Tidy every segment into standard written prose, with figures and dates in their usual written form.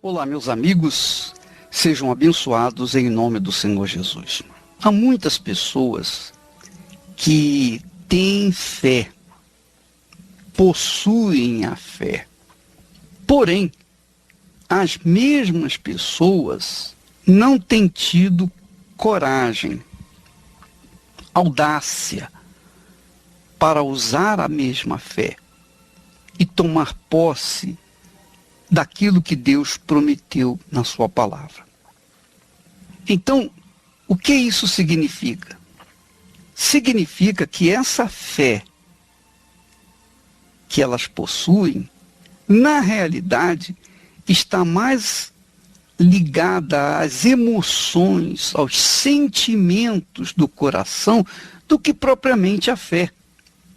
Olá, meus amigos, sejam abençoados em nome do Senhor Jesus. Há muitas pessoas que têm fé, possuem a fé, porém, as mesmas pessoas não têm tido coragem, audácia para usar a mesma fé e tomar posse daquilo que Deus prometeu na sua palavra. Então, o que isso significa? Significa que essa fé que elas possuem, na realidade, está mais ligada às emoções, aos sentimentos do coração, do que propriamente a fé.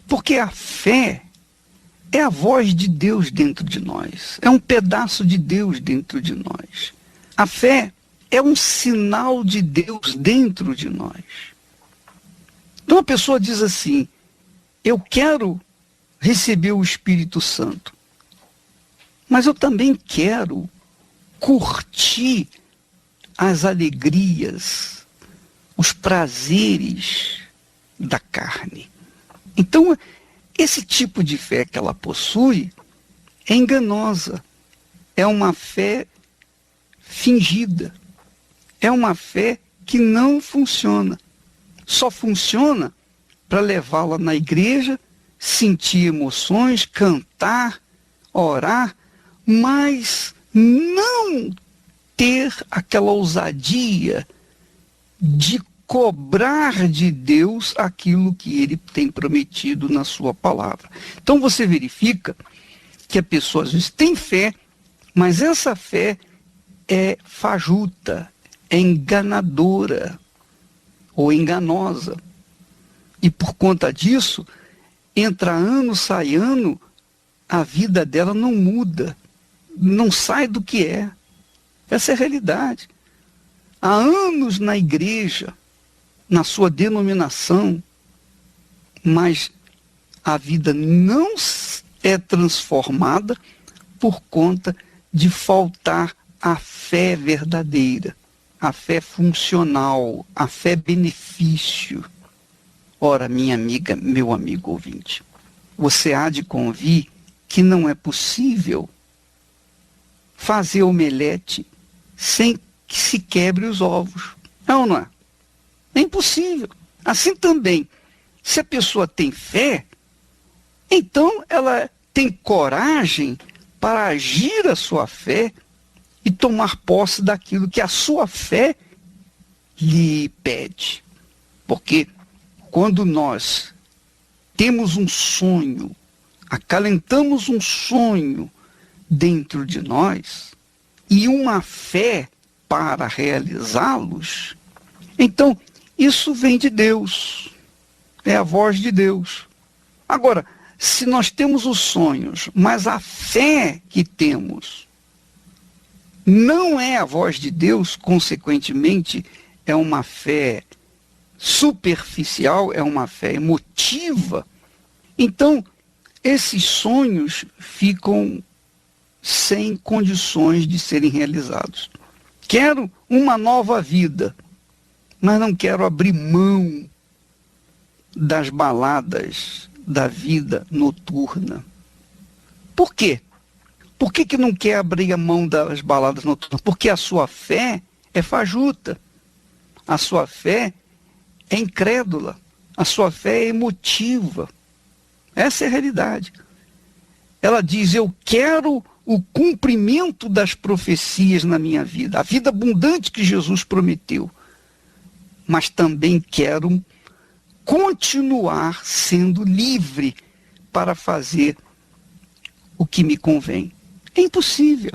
Porque a fé é a voz de Deus dentro de nós. É um pedaço de Deus dentro de nós. A fé é um sinal de Deus dentro de nós. Então a pessoa diz assim: eu quero receber o Espírito Santo, mas eu também quero curtir as alegrias, os prazeres da carne. Então, esse tipo de fé que ela possui é enganosa, é uma fé fingida, é uma fé que não funciona. Só funciona para levá-la na igreja, sentir emoções, cantar, orar, mas não ter aquela ousadia de cobrar de Deus aquilo que ele tem prometido na sua palavra. Então você verifica que a pessoa às vezes tem fé, mas essa fé é fajuta, é enganadora ou enganosa. E por conta disso, entra ano, sai ano, a vida dela não muda, não sai do que é. Essa é a realidade. Há anos na igreja, na sua denominação, mas a vida não é transformada por conta de faltar a fé verdadeira, a fé funcional, a fé benefício. Ora, minha amiga, meu amigo ouvinte, você há de convir que não é possível fazer omelete sem que se quebre os ovos. É ou não é? É impossível. Assim também, se a pessoa tem fé, então ela tem coragem para agir a sua fé e tomar posse daquilo que a sua fé lhe pede. Porque quando nós temos um sonho, acalentamos um sonho dentro de nós e uma fé para realizá-los, então isso vem de Deus, é a voz de Deus. Agora, se nós temos os sonhos, mas a fé que temos não é a voz de Deus, consequentemente, é uma fé superficial, é uma fé emotiva, então esses sonhos ficam sem condições de serem realizados. Quero uma nova vida, mas não quero abrir mão das baladas da vida noturna. Por quê? Por que não quer abrir a mão das baladas noturnas? Porque a sua fé é fajuta, a sua fé é incrédula, a sua fé é emotiva. Essa é a realidade. Ela diz: eu quero o cumprimento das profecias na minha vida, a vida abundante que Jesus prometeu, mas também quero continuar sendo livre para fazer o que me convém. É impossível.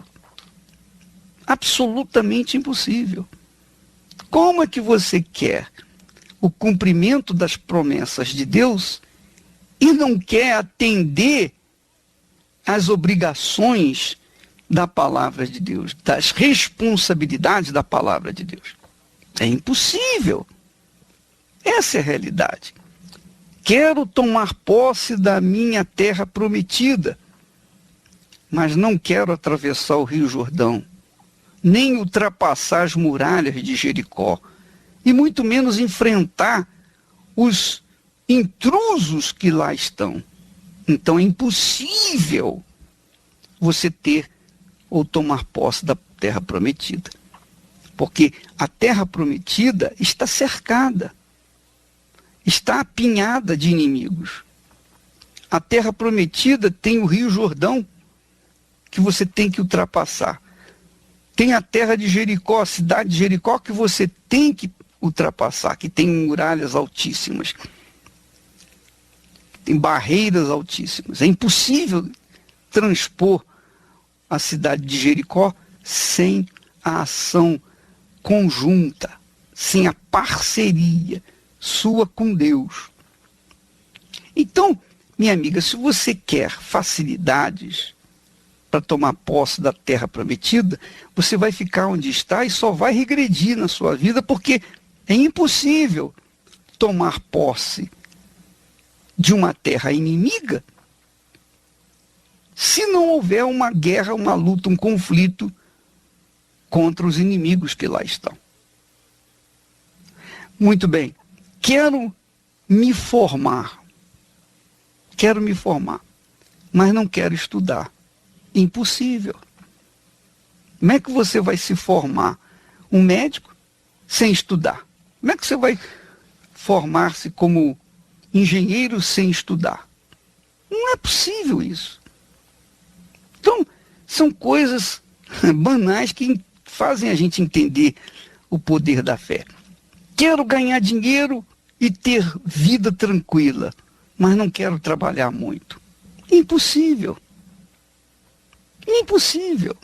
Absolutamente impossível. Como é que você quer o cumprimento das promessas de Deus e não quer atender às obrigações da palavra de Deus, das responsabilidades da palavra de Deus? É impossível. Essa é a realidade. Quero tomar posse da minha terra prometida, mas não quero atravessar o Rio Jordão. nem ultrapassar as muralhas de Jericó, e muito menos enfrentar os intrusos que lá estão. Então é impossível você ter ou tomar posse da terra prometida. Porque a terra prometida está cercada, está apinhada de inimigos. A terra prometida tem o Rio Jordão, que você tem que ultrapassar. Tem a terra de Jericó, a cidade de Jericó, que você tem que ultrapassar, que tem muralhas altíssimas, tem barreiras altíssimas. É impossível transpor a cidade de Jericó sem a ação conjunta, sem a parceria sua com Deus. Então, minha amiga, se você quer facilidades para tomar posse da terra prometida, você vai ficar onde está e só vai regredir na sua vida, porque é impossível tomar posse de uma terra inimiga se não houver uma guerra, uma luta, um conflito contra os inimigos que lá estão. Muito bem, quero me formar, mas não quero estudar. Impossível. Como é que você vai se formar um médico sem estudar? Como é que você vai formar-se como engenheiro sem estudar? Não é possível isso. Então, são coisas banais que fazem a gente entender o poder da fé. Quero ganhar dinheiro e ter vida tranquila, mas não quero trabalhar muito. Impossível. Impossível.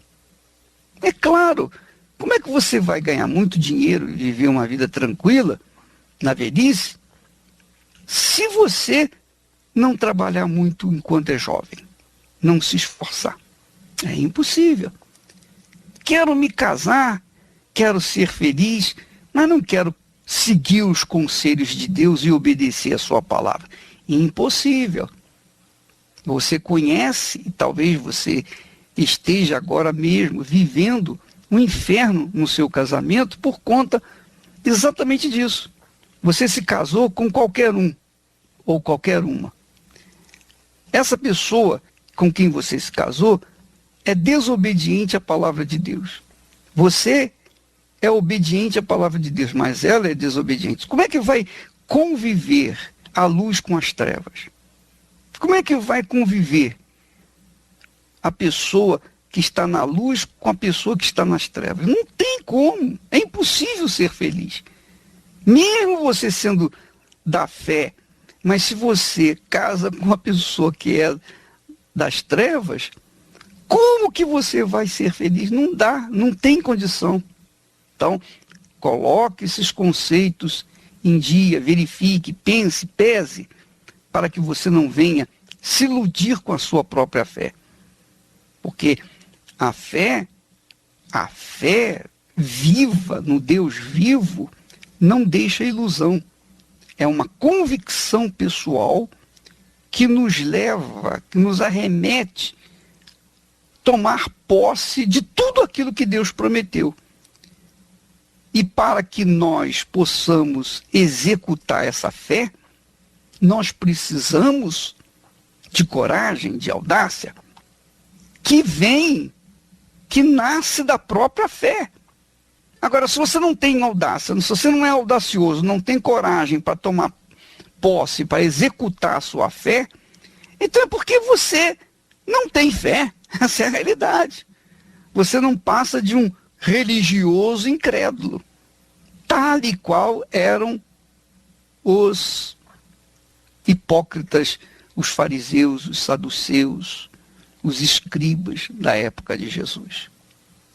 É claro, como é que você vai ganhar muito dinheiro e viver uma vida tranquila na velhice se você não trabalhar muito enquanto é jovem, não se esforçar? É impossível. Quero me casar, quero ser feliz, mas não quero seguir os conselhos de Deus e obedecer a sua palavra. Impossível. Você conhece, e talvez você esteja agora mesmo vivendo um inferno no seu casamento por conta exatamente disso. Você se casou com qualquer um ou qualquer uma. Essa pessoa com quem você se casou é desobediente à palavra de Deus. Você é obediente à palavra de Deus, mas ela é desobediente. Como é que vai conviver a luz com as trevas? Como é que vai conviver a pessoa que está na luz com a pessoa que está nas trevas? Não tem como. É impossível ser feliz. Mesmo você sendo da fé, mas se você casa com uma pessoa que é das trevas, como que você vai ser feliz? Não dá, não tem condição. Então, coloque esses conceitos em dia, verifique, pense, pese, para que você não venha se iludir com a sua própria fé. Porque a fé viva no Deus vivo, não deixa ilusão. É uma convicção pessoal que nos leva, que nos arremete a tomar posse de tudo aquilo que Deus prometeu. E para que nós possamos executar essa fé, nós precisamos de coragem, de audácia, que nasce da própria fé. Agora, se você não tem audácia, se você não é audacioso, não tem coragem para tomar posse, para executar a sua fé, então é porque você não tem fé. Essa é a realidade. Você não passa de um religioso incrédulo, tal e qual eram os hipócritas, os fariseus, os saduceus, os escribas da época de Jesus.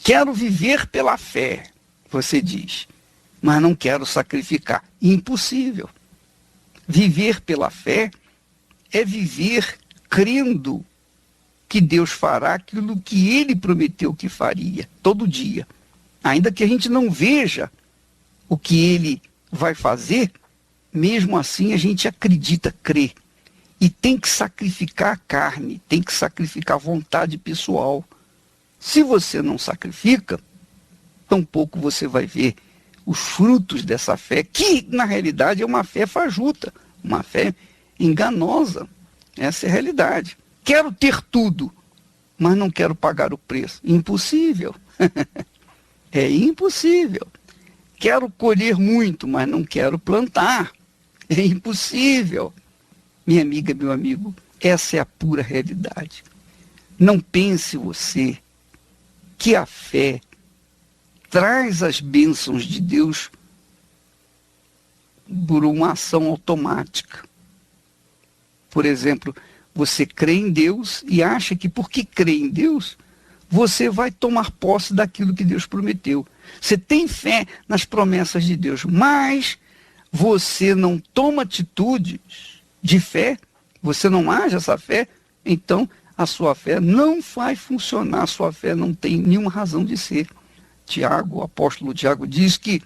Quero viver pela fé, você diz, mas não quero sacrificar. Impossível. Viver pela fé é viver crendo que Deus fará aquilo que Ele prometeu que faria, todo dia. Ainda que a gente não veja o que Ele vai fazer, mesmo assim a gente acredita, crê. E tem que sacrificar a carne, tem que sacrificar a vontade pessoal. Se você não sacrifica, tampouco você vai ver os frutos dessa fé, que na realidade é uma fé fajuta, uma fé enganosa. Essa é a realidade. Quero ter tudo, mas não quero pagar o preço. Impossível. É impossível. Quero colher muito, mas não quero plantar. É impossível. Minha amiga, meu amigo, essa é a pura realidade. Não pense você que a fé traz as bênçãos de Deus por uma ação automática. Por exemplo, você crê em Deus e acha que porque crê em Deus, você vai tomar posse daquilo que Deus prometeu. Você tem fé nas promessas de Deus, mas você não toma atitudes de fé, você não age essa fé, então a sua fé não vai funcionar, a sua fé não tem nenhuma razão de ser. O apóstolo Tiago diz que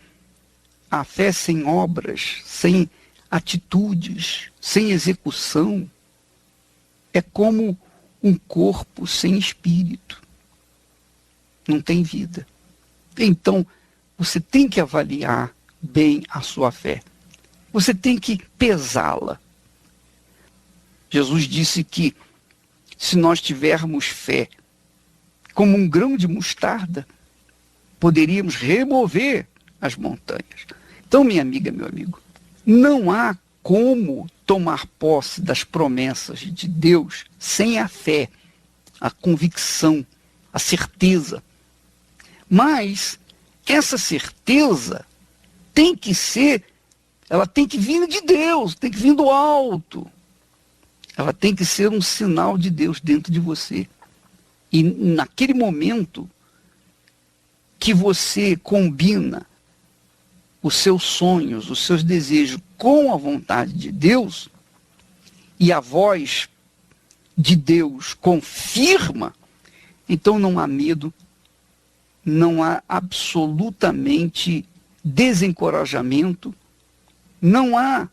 a fé sem obras, sem atitudes, sem execução, é como um corpo sem espírito. Não tem vida. Então, você tem que avaliar bem a sua fé. Você tem que pesá-la. Jesus disse que se nós tivermos fé como um grão de mostarda, poderíamos remover as montanhas. Então, minha amiga, meu amigo, não há como tomar posse das promessas de Deus sem a fé, a convicção, a certeza. Mas essa certeza ela tem que vir de Deus, tem que vir do alto. Ela tem que ser um sinal de Deus dentro de você. E naquele momento que você combina os seus sonhos, os seus desejos com a vontade de Deus, e a voz de Deus confirma, então não há medo, não há absolutamente desencorajamento, não há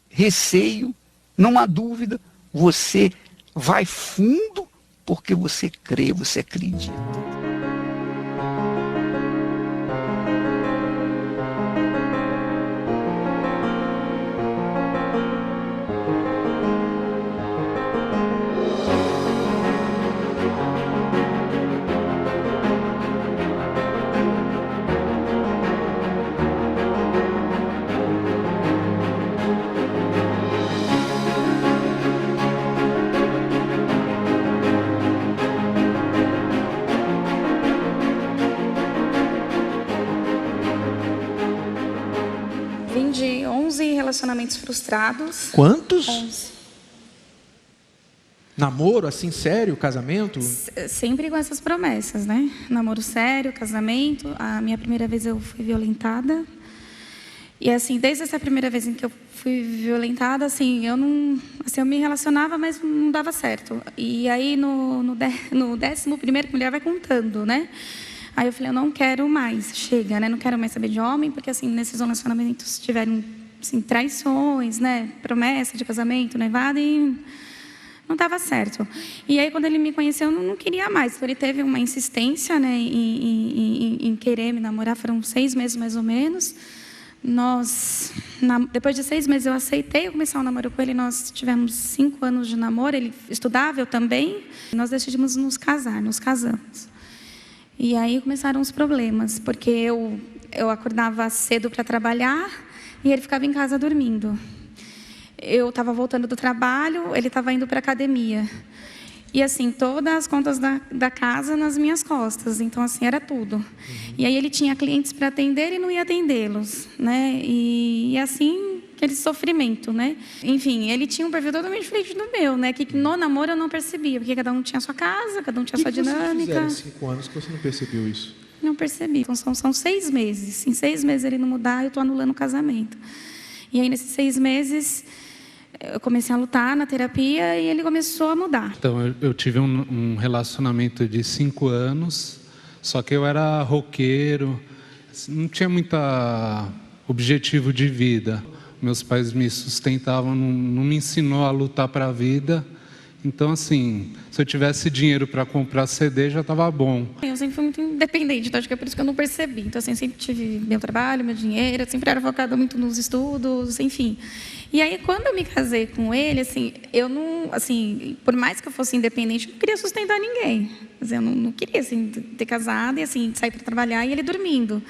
receio, não há dúvida, você vai fundo porque você crê, você acredita. Vim de 11 relacionamentos frustrados. Quantos? 11. Namoro, assim, sério? Casamento? Sempre com essas promessas, né? Namoro sério, casamento. A minha primeira vez eu fui violentada. E assim, desde essa primeira vez em que eu fui violentada, assim, eu me relacionava, mas não dava certo. E aí no 11º, mulher vai contando, né? Aí eu falei, eu não quero mais, chega, né? Não quero mais saber de homem, porque assim, nesses relacionamentos tiveram assim, traições, né? Promessa de casamento, noivado, e não dava certo. E aí, quando ele me conheceu, eu não queria mais. Então, ele teve uma insistência, né, em querer me namorar. Foram 6 meses, mais ou menos. Depois de 6 meses, eu aceitei começar um namoro com ele. Nós tivemos 5 anos de namoro. Ele estudava, eu também. Nós decidimos nos casamos. E aí começaram os problemas, porque eu acordava cedo para trabalhar e ele ficava em casa dormindo. Eu estava voltando do trabalho, ele estava indo para a academia. E assim, todas as contas da casa nas minhas costas. Então, assim, era tudo. E aí ele tinha clientes para atender e não ia atendê-los, né? E assim, aquele sofrimento, né? Enfim, ele tinha um perfil totalmente diferente do meu, né? Que no namoro eu não percebia, porque cada um tinha a sua casa, cada um tinha a sua dinâmica. O que você fizeram em 5 anos que você não percebeu isso? Não percebi. Então, são 6 meses. Em 6 meses ele não mudar, eu estou anulando o casamento. E aí, nesses 6 meses, eu comecei a lutar na terapia e ele começou a mudar. Então, eu tive um relacionamento de 5 anos, só que eu era roqueiro, não tinha muito objetivo de vida. Meus pais me sustentavam, não me ensinou a lutar para a vida. Então, assim, se eu tivesse dinheiro para comprar CD, já estava bom. Eu sempre fui muito independente, então acho que é por isso que eu não percebi. Então, assim, eu sempre tive meu trabalho, meu dinheiro, eu sempre era focada muito nos estudos, enfim. E aí, quando eu me casei com ele, assim, eu não, assim, por mais que eu fosse independente, eu não queria sustentar ninguém. Eu não queria, assim, ter casado e, assim, sair para trabalhar e ele dormindo.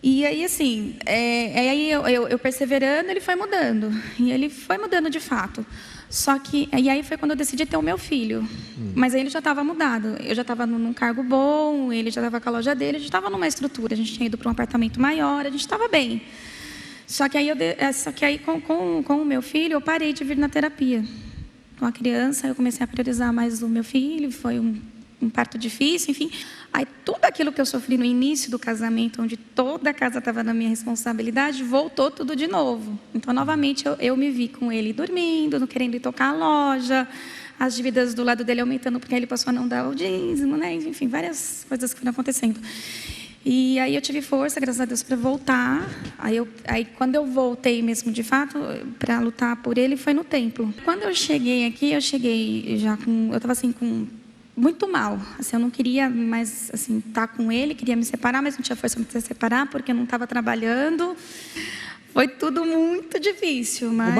E aí, assim, aí eu perseverando, ele foi mudando. E ele foi mudando de fato. Só que, e aí foi quando eu decidi ter o meu filho. Mas aí ele já estava mudado. Eu já estava num cargo bom, ele já estava com a loja dele, a gente estava numa estrutura. A gente tinha ido para um apartamento maior, a gente estava bem. Só que aí, com o meu filho, eu parei de vir na terapia. Com a criança, eu comecei a priorizar mais o meu filho, foi um parto difícil, enfim. Aí tudo aquilo que eu sofri no início do casamento, onde toda a casa estava na minha responsabilidade, voltou tudo de novo. Então, novamente, eu me vi com ele dormindo, não querendo ir tocar a loja, as dívidas do lado dele aumentando, porque ele passou a não dar o dízimo, né? Enfim, várias coisas que foram acontecendo. E aí eu tive força, graças a Deus, para voltar. Aí quando eu voltei mesmo, de fato, para lutar por ele, foi no templo. Quando eu cheguei aqui, eu estava assim com muito mal, assim, eu não queria mais assim estar com ele, queria me separar, mas não tinha força para me separar porque eu não estava trabalhando. Foi tudo muito difícil, mas É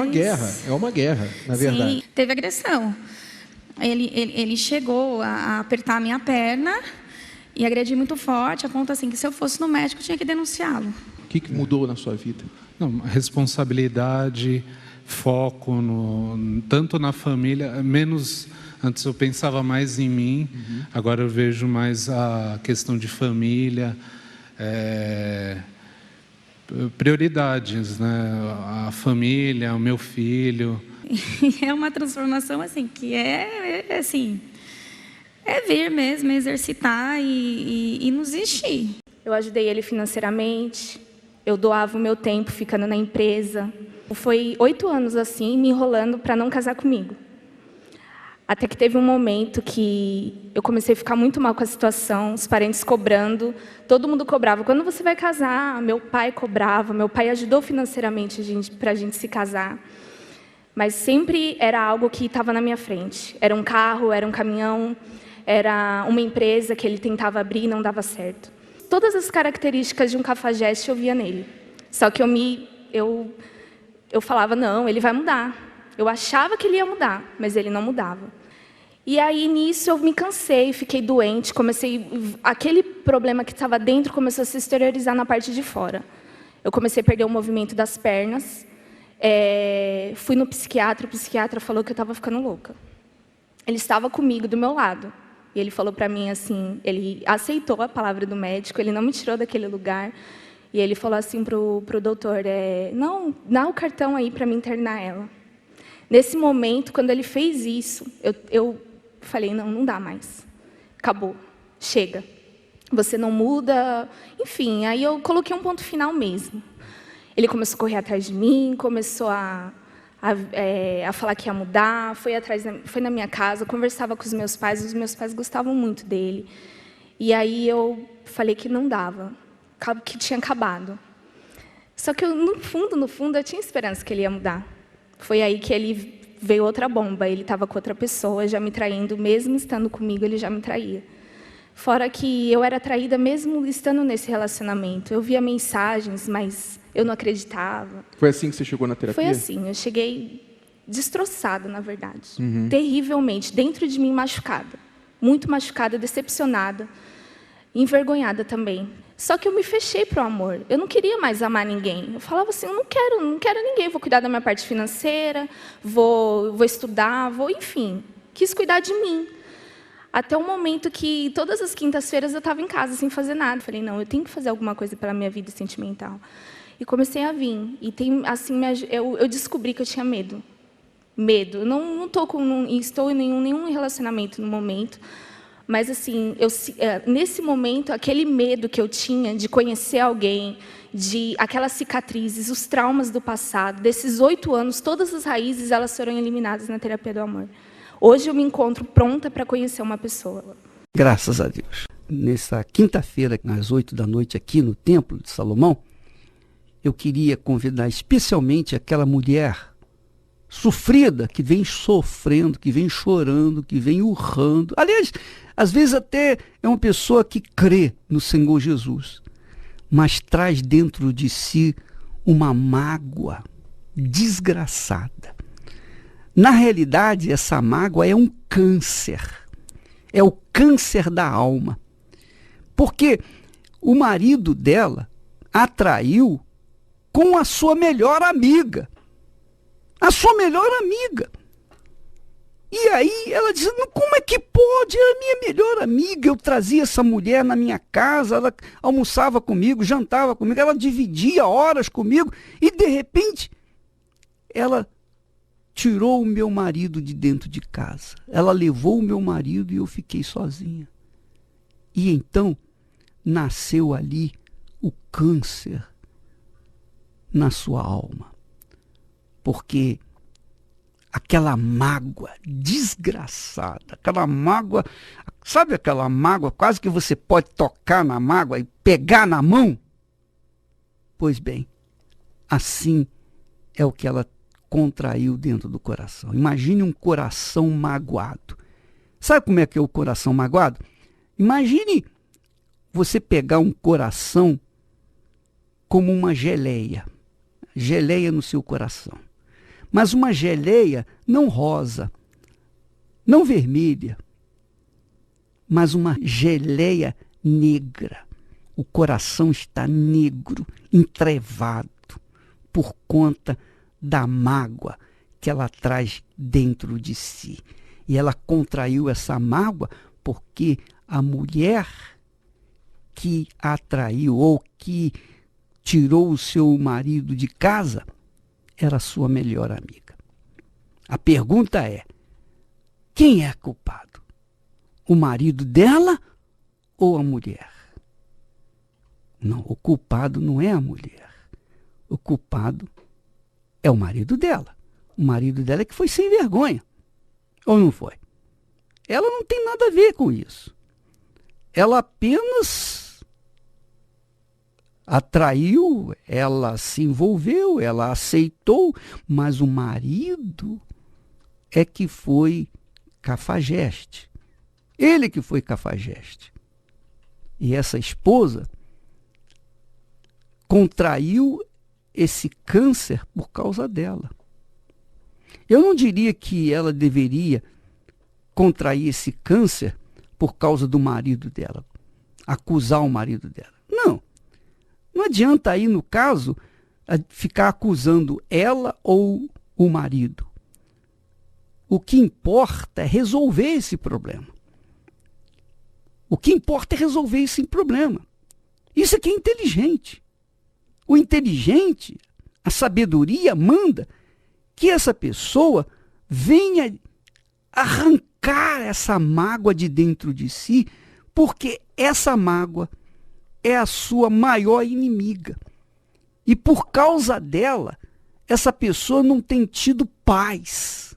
uma guerra, na verdade. Sim, teve agressão. Ele chegou a apertar a minha perna e agredir muito forte, a ponto assim que se eu fosse no médico eu tinha que denunciá-lo. O que mudou na sua vida? Não, responsabilidade, foco tanto na família, menos. Antes eu pensava mais em mim, agora eu vejo mais a questão de família, prioridades, né? A família, o meu filho. É uma transformação assim que assim, vir mesmo, exercitar e não desistir. Eu ajudei ele financeiramente, eu doava o meu tempo ficando na empresa. Foi 8 anos assim, me enrolando para não casar comigo. Até que teve um momento que eu comecei a ficar muito mal com a situação, os parentes cobrando, todo mundo cobrava. Quando você vai casar? Meu pai cobrava, meu pai ajudou financeiramente para a gente se casar. Mas sempre era algo que estava na minha frente. Era um carro, era um caminhão, era uma empresa que ele tentava abrir e não dava certo. Todas as características de um cafajeste eu via nele. Só que eu falava, não, ele vai mudar. Eu achava que ele ia mudar, mas ele não mudava. E aí, nisso, eu me cansei, fiquei doente, aquele problema que estava dentro começou a se exteriorizar na parte de fora. Eu comecei a perder o movimento das pernas, fui no psiquiatra, o psiquiatra falou que eu estava ficando louca. Ele estava comigo, do meu lado, e ele falou para mim assim, ele aceitou a palavra do médico, ele não me tirou daquele lugar, e ele falou assim para o doutor, não, dá o cartão aí para me internar ela. Nesse momento, quando ele fez isso, eu falei, não dá mais. Acabou, chega. Você não muda. Enfim, aí eu coloquei um ponto final mesmo. Ele começou a correr atrás de mim, começou a falar que ia mudar, foi na minha casa, conversava com os meus pais gostavam muito dele. E aí eu falei que não dava, que tinha acabado. Só que no fundo, eu tinha esperança que ele ia mudar. Foi aí que ele veio outra bomba, ele estava com outra pessoa, já me traindo, mesmo estando comigo, ele já me traía. Fora que eu era traída mesmo estando nesse relacionamento. Eu via mensagens, mas eu não acreditava. Foi assim que você chegou na terapia? Foi assim, eu cheguei destroçada, na verdade. Terrivelmente, dentro de mim machucada. Muito machucada, decepcionada, envergonhada também. Só que eu me fechei para o amor. Eu não queria mais amar ninguém. Eu falava assim, eu não quero ninguém. Vou cuidar da minha parte financeira, vou estudar, enfim. Quis cuidar de mim. Até o momento que, todas as quintas-feiras, eu estava em casa sem fazer nada. Falei, não, eu tenho que fazer alguma coisa pela minha vida sentimental. E comecei a vir. E eu descobri que eu tinha medo. Medo. Eu não estou em nenhum relacionamento no momento. Mas, assim, nesse momento, aquele medo que eu tinha de conhecer alguém, de aquelas cicatrizes, os traumas do passado, desses 8 anos, todas as raízes, elas foram eliminadas na terapia do amor. Hoje eu me encontro pronta para conhecer uma pessoa. Graças a Deus. Nessa quinta-feira, às 8 da noite, aqui no Templo de Salomão, eu queria convidar especialmente aquela mulher sofrida, que vem sofrendo, que vem chorando, que vem urrando. Aliás, às vezes até é uma pessoa que crê no Senhor Jesus, mas traz dentro de si uma mágoa desgraçada. Na realidade, essa mágoa é um câncer. É o câncer da alma. Porque o marido dela a traiu com a sua melhor amiga. A sua melhor amiga. E aí ela diz, como é que pode? Era minha melhor amiga. Eu trazia essa mulher na minha casa, ela almoçava comigo, jantava comigo, ela dividia horas comigo e de repente ela tirou o meu marido de dentro de casa. Ela levou o meu marido e eu fiquei sozinha. E então nasceu ali o câncer na sua alma. Porque aquela mágoa desgraçada, aquela mágoa, sabe aquela mágoa, quase que você pode tocar na mágoa e pegar na mão? Pois bem, assim é o que ela contraiu dentro do coração. Imagine um coração magoado. Sabe como é que é o coração magoado? Imagine você pegar um coração como uma geleia no seu coração. Mas uma geleia não rosa, não vermelha, mas uma geleia negra. O coração está negro, entrevado, por conta da mágoa que ela traz dentro de si. E ela contraiu essa mágoa porque a mulher que a traiu ou que tirou o seu marido de casa era a sua melhor amiga. A pergunta é, quem é culpado? O marido dela ou a mulher? Não, o culpado não é a mulher. O culpado é o marido dela. O marido dela é que foi sem vergonha. Ou não foi? Ela não tem nada a ver com isso. Ela apenas atraiu, ela se envolveu, ela aceitou, mas o marido é que foi cafajeste. Ele que foi cafajeste. E essa esposa contraiu esse câncer por causa dela. Eu não diria que ela deveria contrair esse câncer por causa do marido dela, acusar o marido dela. Não. Não adianta aí, no caso, ficar acusando ela ou o marido. O que importa é resolver esse problema. O que importa é resolver esse problema. Isso é que é inteligente. O inteligente, a sabedoria manda que essa pessoa venha arrancar essa mágoa de dentro de si, porque essa mágoa é a sua maior inimiga. E por causa dela, essa pessoa não tem tido paz.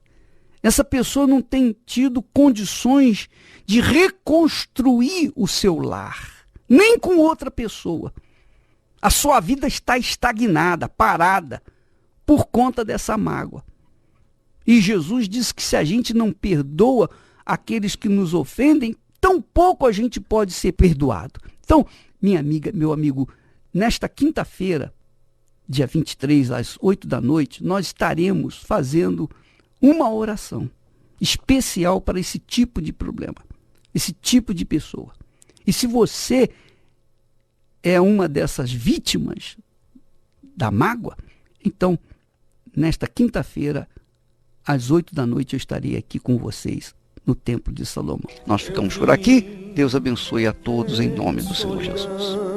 Essa pessoa não tem tido condições de reconstruir o seu lar, nem com outra pessoa. A sua vida está estagnada, parada, por conta dessa mágoa. E Jesus disse que se a gente não perdoa aqueles que nos ofendem, tampouco a gente pode ser perdoado. Então, minha amiga, meu amigo, nesta quinta-feira, dia 23, às 8 da noite, nós estaremos fazendo uma oração especial para esse tipo de problema, esse tipo de pessoa. E se você é uma dessas vítimas da mágoa, então, nesta quinta-feira, às 8 da noite, eu estarei aqui com vocês no Templo de Salomão. Nós ficamos por aqui. Deus abençoe a todos em nome do Senhor Jesus.